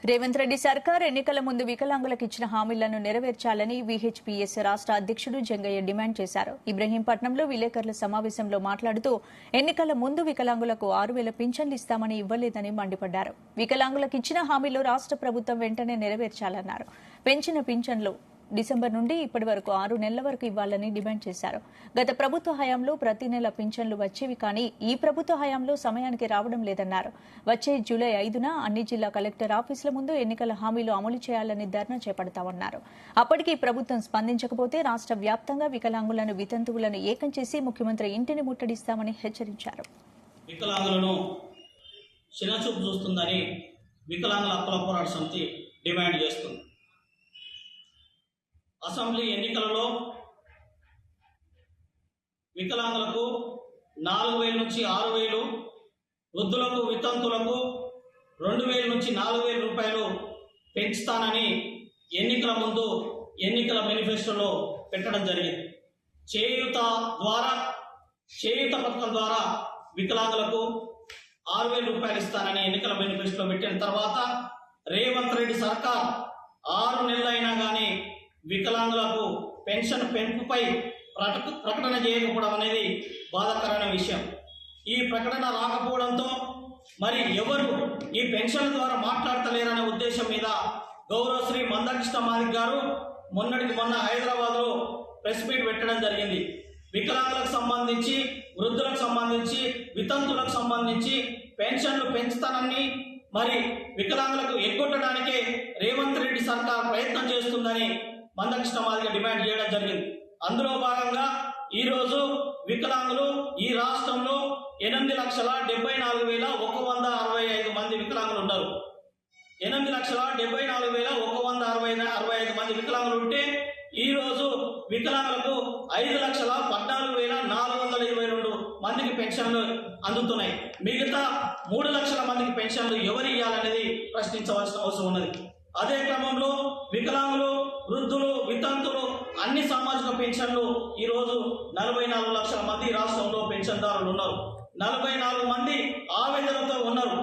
రేవంత్ రెడ్డి సర్కార్ ఎన్నికల ముందు వికలాంగులకు ఇచ్చిన హామీలను నెరవేర్చాలని వీహెచ్పీఎస్ రాష్ట్ర అధ్యక్షుడు జంగయ్య డిమాండ్ చేశారు. ఇబ్రహీంపట్నంలో విలేకరుల సమావేశంలో మాట్లాడుతూ ఎన్నికల ముందు వికలాంగులకు 6,000 పింఛన్లు ఇస్తామని ఇవ్వలేదని మండిపడ్డారు. వికలాంగులకు ఇచ్చిన హామీలు రాష్ట్ర ప్రభుత్వం వెంటనే నెరవేర్చాలన్నారు. పెంచిన పింఛన్లు డిసెంబర్ నుండి ఇప్పటి వరకు 6 నెలల వరకు ఇవ్వాలని డిమాండ్ చేశారు. గత ప్రభుత్వ హయాంలో ప్రతి నెల పింఛన్లు వచ్చేవి, కానీ ఈ ప్రభుత్వ హయాంలో సమయానికి రావడం లేదన్నారు. వచ్చే జూలై 5న అన్ని జిల్లా కలెక్టర్ ఆఫీసుల ముందు ఎన్నికల హామీలు అమలు చేయాలని ధర్నా చేపడతామన్నారు. అప్పటికీ ప్రభుత్వం స్పందించకపోతే రాష్ట్ర వ్యాప్తంగా వికలాంగులను వితంతువులను ఏకం చేసి ముఖ్యమంత్రి ఇంటిని ముట్టడిస్తామని హెచ్చరించారు. వికలాంగులను చిన్నచూపు చూస్తుందని వికలాంగుల హక్కుల పోరాట సమితి డిమాండ్ చేస్తుంది. అసెంబ్లీ ఎన్నికలలో వికలాంగులకు 4,000 నుంచి 6,000, వృద్ధులకు వితంతులకు 2,000 నుంచి 4,000 రూపాయలు పెంచుతానని ఎన్నికల ముందు ఎన్నికల మేనిఫెస్టోలో పెట్టడం జరిగింది. చేయూత పథకం ద్వారా వికలాంగులకు 6,000 రూపాయలు ఇస్తానని ఎన్నికల మేనిఫెస్టోలో పెట్టిన తర్వాత రేవంత్ రెడ్డి సర్కార్ 6 నెలలైనా కానీ వికలాంగులకు పెన్షన్ పెంపుపై ప్రకటన చేయకపోవడం అనేది బాధాకరమైన విషయం. ఈ ప్రకటన రాకపోవడంతో మరి ఎవరు ఈ పెన్షన్ ద్వారా మాట్లాడతలేరనే ఉద్దేశం మీద గౌరవ శ్రీ మందకృష్ణ మాదిక్ గారు మొన్న హైదరాబాద్లో ప్రెస్ మీట్ పెట్టడం జరిగింది. వికలాంగులకు సంబంధించి, వృద్ధులకు సంబంధించి, వితంతులకు సంబంధించి పెన్షన్లు పెంచుతానని మరి వికలాంగులకు ఎగ్గొట్టడానికే రేవంత్ రెడ్డి సర్కార్ ప్రయత్నం చేస్తుందని మందకృష్ణ మాదిగ డిమాండ్ చేయడం జరిగింది. అందులో భాగంగా ఈరోజు వికలాంగులు ఈ రాష్ట్రంలో 8,74,165 మంది వికలాంగులు ఉన్నారు. 8,74,165 మంది వికలాంగులు ఉంటే ఈరోజు వికలాంగులకు 5,14,422 మందికి పెన్షన్లు అందుతున్నాయి. మిగతా 3 లక్షల మందికి పెన్షన్లు ఎవరు ఇవ్వాలనేది ప్రశ్నించవలసిన అవసరం ఉన్నది. అదే క్రమంలో వికలాంగులు, వృద్ధులు, వితంతులు అన్ని సామాజిక పెన్షన్లు ఈరోజు 44 లక్షల మంది రాష్ట్రంలో పెన్షన్దారులు ఉన్నారు. 44 మంది ఆవేదనతో ఉన్నారు.